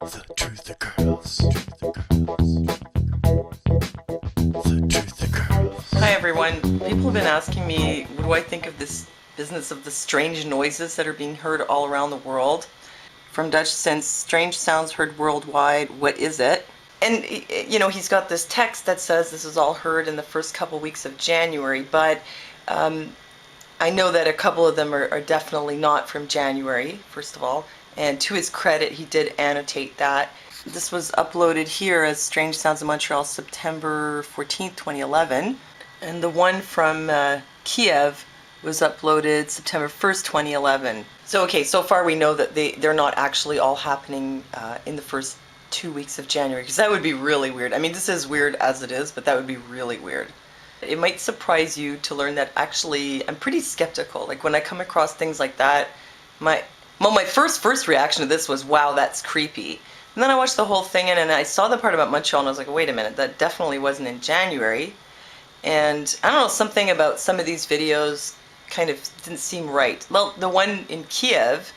The Truth Girls. The Truth Girls. Hi everyone. People have been asking me, what do I think of this business of the strange noises that are being heard all around the world? From Dutch sense, strange sounds heard worldwide, what is it? And, you know, he's got this text that says this is all heard in the first couple weeks of January, but I know that a couple of them are definitely not from January, first of all. And to his credit, he did annotate that. This was uploaded here as Strange Sounds of Montreal, September 14th, 2011. And the one from Kiev was uploaded September 1st, 2011. So, okay, so far we know that they're not actually all happening in the first 2 weeks of January, because that would be really weird. I mean, this is weird as it is, but that would be really weird. It might surprise you to learn that actually I'm pretty skeptical. Like when I come across things like that, my first reaction to this was, wow, that's creepy. And then I watched the whole thing and I saw the part about Montreal and I was like, wait a minute, that definitely wasn't in January. And I don't know, something about some of these videos kind of didn't seem right. Well, the one in Kiev,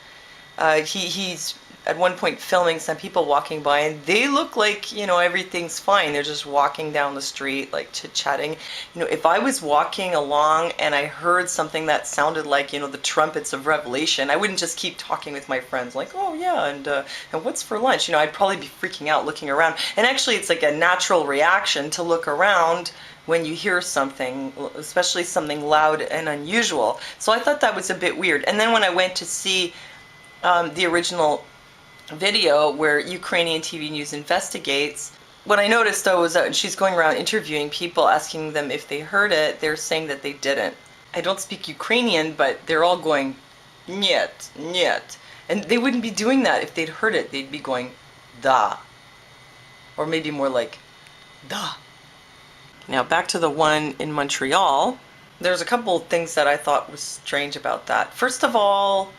he's at one point filming some people walking by and they look like, you know, everything's fine. They're just walking down the street, like chit-chatting. You know, if I was walking along and I heard something that sounded like, you know, the trumpets of Revelation, I wouldn't just keep talking with my friends like, oh yeah, and what's for lunch? You know, I'd probably be freaking out looking around. And actually it's like a natural reaction to look around when you hear something, especially something loud and unusual. So I thought that was a bit weird. And then when I went to see the original video where Ukrainian TV News investigates, what I noticed though was that she's going around interviewing people, asking them if they heard it. They're saying that they didn't. I don't speak Ukrainian, but they're all going, "Niet, niet." And they wouldn't be doing that if they'd heard it. They'd be going, "Da." Or maybe more like, "Da." Now back to the one in Montreal. There's a couple of things that I thought was strange about that. First of all,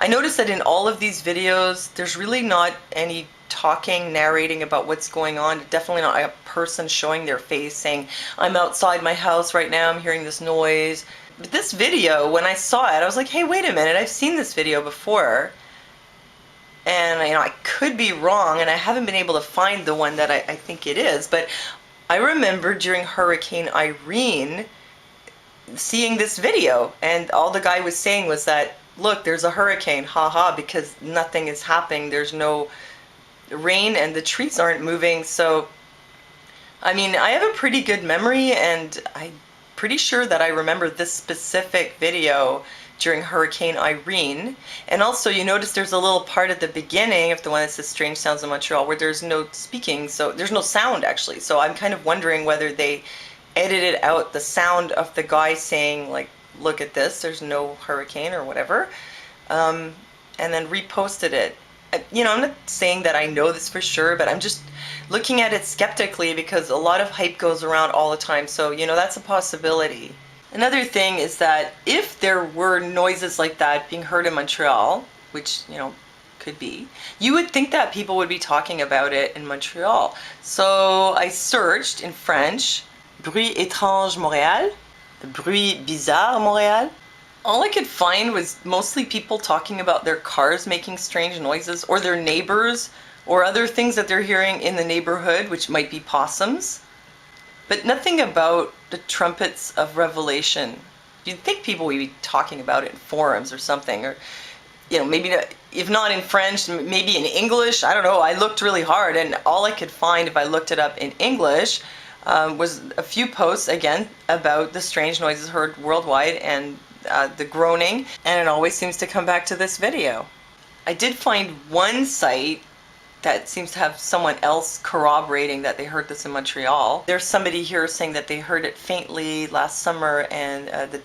I noticed that in all of these videos, there's really not any talking, narrating about what's going on. Definitely not a person showing their face saying, I'm outside my house right now, I'm hearing this noise. But this video, when I saw it, I was like, hey, wait a minute, I've seen this video before. And, you know, I could be wrong, and I haven't been able to find the one that I think it is. But I remember during Hurricane Irene seeing this video, and all the guy was saying was that, look, there's a hurricane, haha, because nothing is happening. There's no rain and the trees aren't moving. So, I mean, I have a pretty good memory and I'm pretty sure that I remember this specific video during Hurricane Irene. And also you notice there's a little part at the beginning of the one that says Strange Sounds of Montreal where there's no speaking, so there's no sound actually. So I'm kind of wondering whether they edited out the sound of the guy saying like, look at this, there's no hurricane or whatever, and then reposted it. You know, I'm not saying that I know this for sure, but I'm just looking at it skeptically because a lot of hype goes around all the time, so, you know, that's a possibility. Another thing is that if there were noises like that being heard in Montreal, which, you know, could be, you would think that people would be talking about it in Montreal. So I searched in French, bruit étrange Montréal, bruit bizarre Montréal. All I could find was mostly people talking about their cars making strange noises, or their neighbors, or other things that they're hearing in the neighborhood, which might be possums. But nothing about the trumpets of Revelation. You'd think people would be talking about it in forums or something, or, you know, maybe if not in French, maybe in English. I don't know. I looked really hard, and all I could find if I looked it up in English was a few posts, again, about the strange noises heard worldwide and the groaning, and it always seems to come back to this video. I did find one site that seems to have someone else corroborating that they heard this in Montreal. There's somebody here saying that they heard it faintly last summer, and that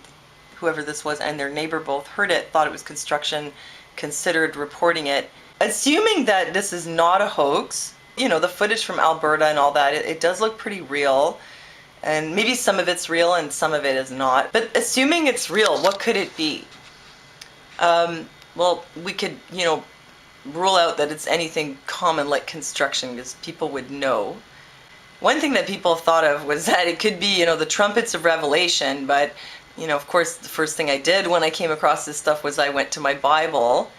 whoever this was and their neighbor both heard it, thought it was construction, considered reporting it. Assuming that this is not a hoax, you know, the footage from Alberta and all that, it does look pretty real. And maybe some of it's real and some of it is not. But assuming it's real, what could it be? Well, we could, you know, rule out that it's anything common like construction because people would know. One thing that people thought of was that it could be, you know, the trumpets of Revelation. But, you know, of course, the first thing I did when I came across this stuff was I went to my Bible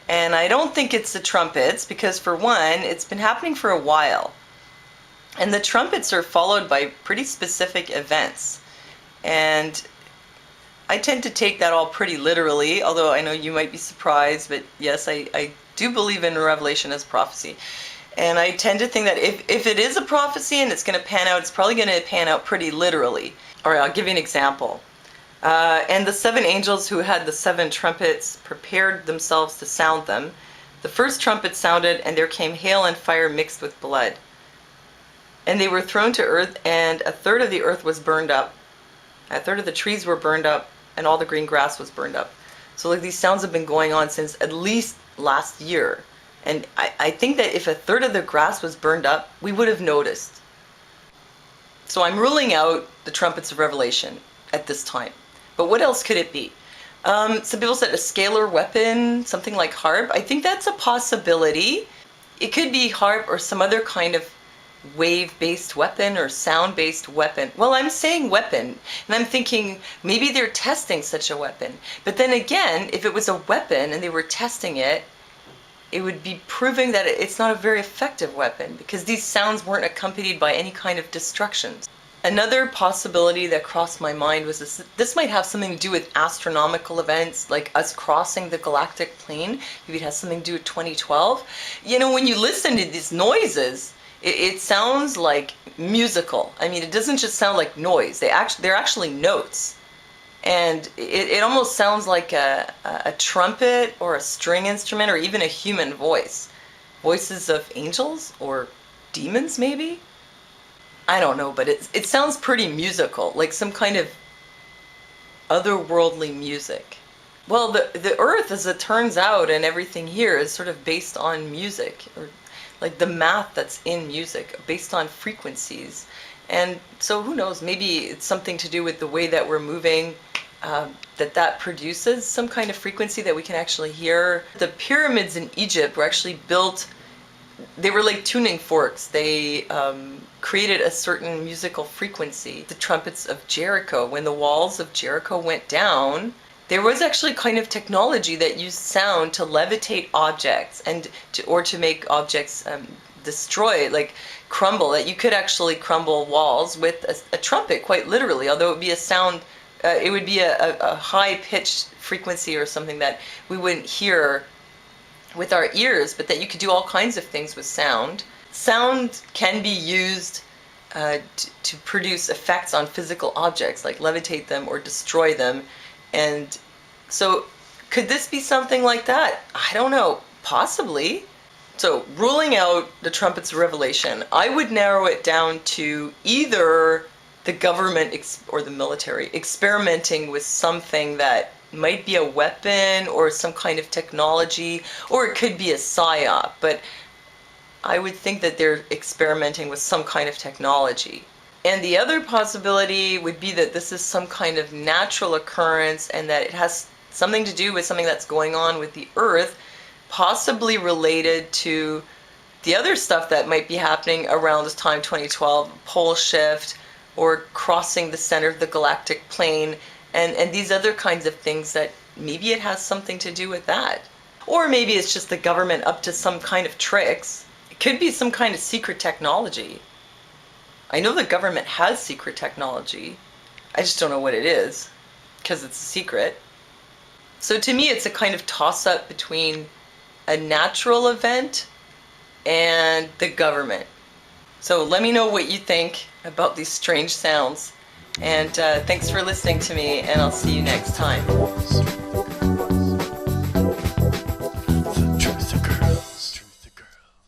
And I don't think it's the trumpets because, for one, it's been happening for a while. And the trumpets are followed by pretty specific events. And I tend to take that all pretty literally, although I know you might be surprised, but yes, I do believe in Revelation as prophecy. And I tend to think that if it is a prophecy and it's going to pan out, it's probably going to pan out pretty literally. All right, I'll give you an example. And the 7 angels who had the 7 trumpets prepared themselves to sound them. The first trumpet sounded, and there came hail and fire mixed with blood. And they were thrown to earth, and a third of the earth was burned up. A third of the trees were burned up, and all the green grass was burned up. So like these sounds have been going on since at least last year. And I think that if a third of the grass was burned up, we would have noticed. So I'm ruling out the trumpets of Revelation at this time. But what else could it be? Some people said a scalar weapon, something like harp. I think that's a possibility. It could be harp or some other kind of wave-based weapon or sound-based weapon. Well, I'm saying weapon, and I'm thinking maybe they're testing such a weapon. But then again, if it was a weapon and they were testing it, it would be proving that it's not a very effective weapon because these sounds weren't accompanied by any kind of destructions. Another possibility that crossed my mind was this might have something to do with astronomical events, like us crossing the galactic plane. Maybe it has something to do with 2012. You know, when you listen to these noises, it sounds like musical. I mean, it doesn't just sound like noise. They're actually notes. And it almost sounds like a trumpet or a string instrument or even a human voice. Voices of angels or demons, maybe? I don't know, but it sounds pretty musical, like some kind of otherworldly music. Well, the earth, as it turns out, and everything here is sort of based on music, or like the math that's in music, based on frequencies. And so who knows, maybe it's something to do with the way that we're moving, that produces some kind of frequency that we can actually hear. The pyramids in Egypt were actually built, they were like tuning forks. They created a certain musical frequency. The trumpets of Jericho, when the walls of Jericho went down, there was actually kind of technology that used sound to levitate objects and to make objects destroy, like crumble, that you could actually crumble walls with a trumpet, quite literally, although it would be a sound, it would be a high-pitched frequency or something that we wouldn't hear with our ears, but that you could do all kinds of things with sound. Sound can be used to produce effects on physical objects, like levitate them or destroy them. And so could this be something like that? I don't know, possibly. So ruling out the trumpets of Revelation, I would narrow it down to either the government or the military experimenting with something that might be a weapon or some kind of technology, or it could be a psyop, but I would think that they're experimenting with some kind of technology. And the other possibility would be that this is some kind of natural occurrence and that it has something to do with something that's going on with the Earth, possibly related to the other stuff that might be happening around this time, 2012, pole shift or crossing the center of the galactic plane, and these other kinds of things that maybe it has something to do with that. Or maybe it's just the government up to some kind of tricks. It could be some kind of secret technology. I know the government has secret technology. I just don't know what it is, because it's a secret. So to me, it's a kind of toss-up between a natural event and the government. So let me know what you think about these strange sounds. And thanks for listening to me, and I'll see you next time.